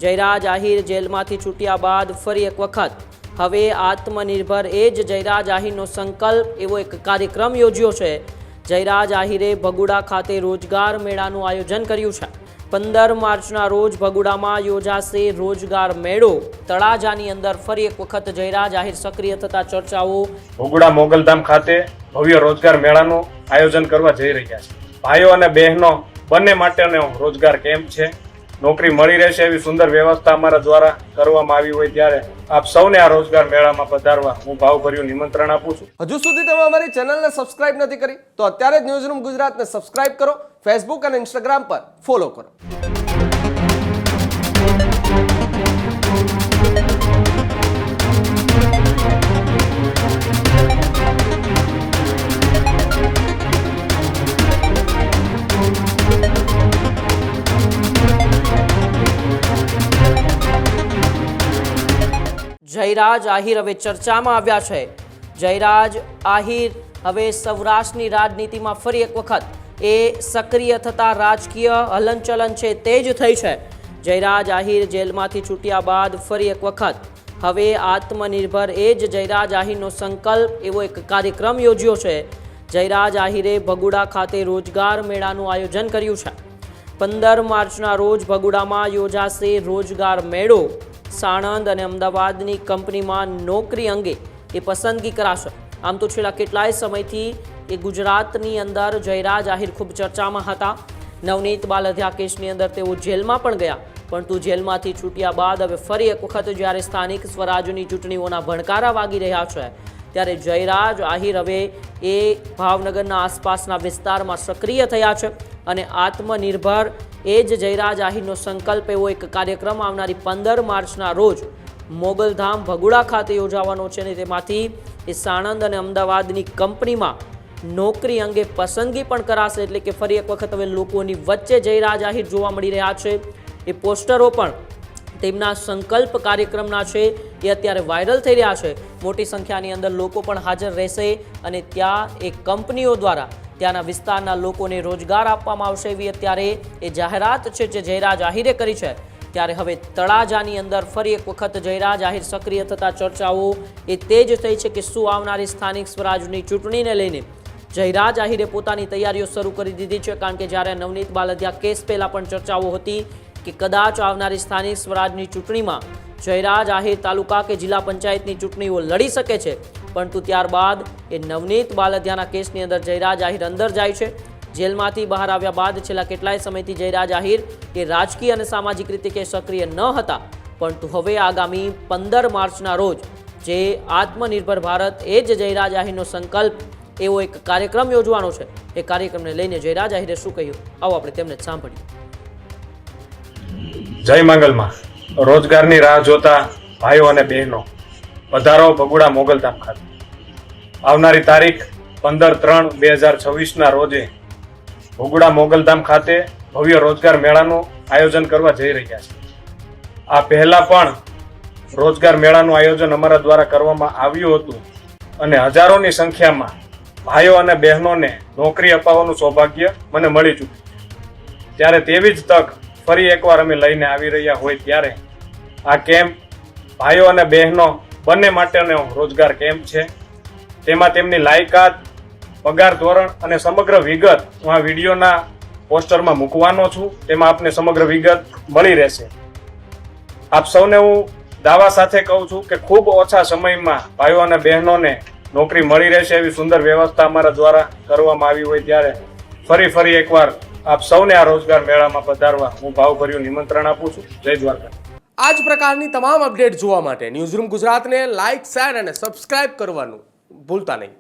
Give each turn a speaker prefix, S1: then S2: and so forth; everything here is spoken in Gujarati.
S1: જયરાજ આહિર જેલમાંથી છૂટ્યા બાદ ફરી એક વખત હવે આત્મનિર્ભર એ જ જયરાજ આહિરનો સંકલ્પ એવો એક કાર્યક્રમ યોજ્યો છે। જયરાજ આહિરે ભગુડા ખાતે રોજગાર મેળાનું આયોજન કર્યું છે। 15 માર્ચના રોજ ભગુડામાં યોજાશે રોજગાર મેળો। તળાજાની અંદર ફરી એક વખત જયરાજ આહિર સક્રિય થતા ચર્ચાઓ।
S2: ભગુડા મોગલધામ ખાતે ભવ્ય રોજગાર મેળાનું આયોજન કરવા જઈ રહ્યા છે। ભાઈઓ અને બહેનો બંને માટેનો રોજગાર કેમ્પ છે। નોકરી મળી રહેશે એવી સુંદર વ્યવસ્થા અમારા દ્વારા કરવામાં આવી હોય ત્યારે આપ સૌને આ રોજગાર મેળામાં પધારવા હું ભાવભર્યું નિમંત્રણ આપું છું।
S3: હજુ સુધી તમે અમારી ચેનલને સબસ્ક્રાઇબ નથી કરી તો અત્યારે જ ન્યૂઝરૂમ ગુજરાતને સબસ્ક્રાઇબ કરો, ફેસબુક અને ઇન્સ્ટાગ્રામ પર ફોલો કરો।
S1: જયરાજ આહિર હવે ચર્ચામાં આવ્યા છે। જયરાજ આહિર હવે સૌરાષ્ટ્રની રાજનીતિમાં ફરી એક વખત એ સક્રિય થતા રાજકીય હલનચલન છે તે જ થઈ છે। જયરાજ આહિર જેલમાંથી છૂટ્યા બાદ ફરી એક વખત હવે આત્મનિર્ભર એ જ જયરાજ આહિરનો સંકલ્પ એવો એક કાર્યક્રમ યોજ્યો છે। જયરાજ આહિરે ભગુડા ખાતે રોજગાર મેળાનું આયોજન કર્યું છે। 15 માર્ચના રોજ ભગુડામાં યોજાશે રોજગાર મેળો। સાણંદ અને અમદાવાદની કંપનીમાં નોકરી અંગે એ પસંદગી કરાશે। આમ તો છેલ્લા કેટલાય સમયથી એ ગુજરાતની અંદર જયરાજ આહિર ખૂબ ચર્ચામાં હતા। નવનીત બાલધિયા કેસની અંદર તેઓ જેલમાં પણ ગયા, પરંતુ જેલમાંથી છૂટ્યા બાદ હવે ફરી એક વખત જ્યારે સ્થાનિક સ્વરાજની ચૂંટણીઓના ભણકારા વાગી રહ્યા છે ત્યારે જયરાજ આહિર હવે એ ભાવનગરના આસપાસના વિસ્તારમાં સક્રિય થયા છે અને આત્મનિર્ભર એ જ જયરાજ આહિરનો સંકલ્પ એવો એક કાર્યક્રમ આવનારી 15 માર્ચના રોજ મોગલધામ ભગુડા ખાતે યોજાવાનો છે અને તેમાંથી એ સાણંદ અને અમદાવાદની કંપનીમાં નોકરી અંગે પસંદગી પણ કરાશે। એટલે કે ફરી એક વખત હવે લોકોની વચ્ચે જયરાજ આહિર જોવા મળી રહ્યા છે। એ પોસ્ટરો પણ તેમના સંકલ્પ કાર્યક્રમના છે એ અત્યારે વાયરલ થઈ રહ્યા છે। મોટી સંખ્યાની અંદર લોકો પણ હાજર રહેશે અને ત્યાં એ કંપનીઓ દ્વારા ત્યાંના વિસ્તારના લોકોને રોજગાર આપવામાં આવશે એવી અત્યારે એ જાહેરાત છે જે જયરાજ આહિરે કરી છે। ત્યારે હવે તળાજાની અંદર ફરી એક વખત જયરાજ આહિર સક્રિય થતા ચર્ચાઓ એ તેજ થઈ છે કે શું આવનારી સ્થાનિક સ્વરાજની ચૂંટણીને લઈને જયરાજ આહિરે પોતાની તૈયારીઓ શરૂ કરી દીધી છે। કારણ કે જ્યારે નવનીત બાલધિયા કેસ પહેલાં પણ ચર્ચાઓ હતી કે કદાચ આવનારી સ્થાનિક સ્વરાજની ચૂંટણીમાં જયરાજ આહિર તાલુકા કે જિલ્લા પંચાયતની ચૂંટણીઓ લડી શકે છે, પરંતુ ત્યારબાદ એ નવનીત બાલધિયાના કેસની અંદર જયરાજ આહિર અંદર જાય છે। જેલમાંથી બહાર આવ્યા બાદ છેલ્લા કેટલાય સમયથી જયરાજ આહિર એ રાજકીય અને સામાજિક રીતે કે સક્રિય ન હતા, પરંતુ હવે આગામી 15 માર્ચના રોજ જે આત્મનિર્ભર ભારત એ જ જયરાજ આહિરનો સંકલ્પ એવો એક કાર્યક્રમ યોજવાનો છે। એ કાર્યક્રમને લઈને જયરાજ આહિરે શું કહ્યું આવો આપણે તેમને જ સાંભળીએ।
S2: જય મંગલમાં રોજગારની રાહ જોતા ભાઈઓ અને બહેનો પધારો ભગુડા મોગલધામ ખાતે। આવનારી તારીખ 15/3/2026ના રોજે ભગુડા મોગલધામ ખાતે ભવ્ય રોજગાર મેળાનું આયોજન કરવા જઈ રહ્યા છે। આ પહેલા પણ રોજગાર મેળાનું આયોજન અમારા દ્વારા કરવામાં આવ્યું હતું અને હજારોની સંખ્યામાં ભાઈઓ અને બહેનોને નોકરી અપાવવાનું સૌભાગ્ય મને મળી ચૂક્યું। ત્યારે તેવી જ તક ફરી એકવાર અમે લઈને આવી રહ્યા હોય ત્યારે આ કેમ્પ ભાઈઓ અને બહેનો બંને માટેનો રોજગાર કેમ્પ છે। તેમાં તેમની લાયકાત, પગાર ધોરણ અને સમગ્ર વિગત હું આ વિડીયોના પોસ્ટરમાં મૂકવાનો છું। તેમાં આપને સમગ્ર વિગત મળી રહેશે। આપ સૌને હું દાવા સાથે કહું છું કે ખૂબ ઓછા સમયમાં ભાઈઓ અને બહેનોને નોકરી મળી રહેશે એવી સુંદર વ્યવસ્થા અમારા દ્વારા કરવામાં આવી હોય ત્યારે ફરી એકવાર આપ સૌને આ રોજગાર મેળામાં પધારવા હું ભાવભર્યું નિમંત્રણ આપું છું। જય દ્વારકા।
S3: આ જ પ્રકારની તમામ અપડેટ જોવા માટે ન્યૂઝરૂમ ગુજરાતને લાઇક, શેર અને સબસ્ક્રાઇબ કરવાનું ભૂલતા નહીં।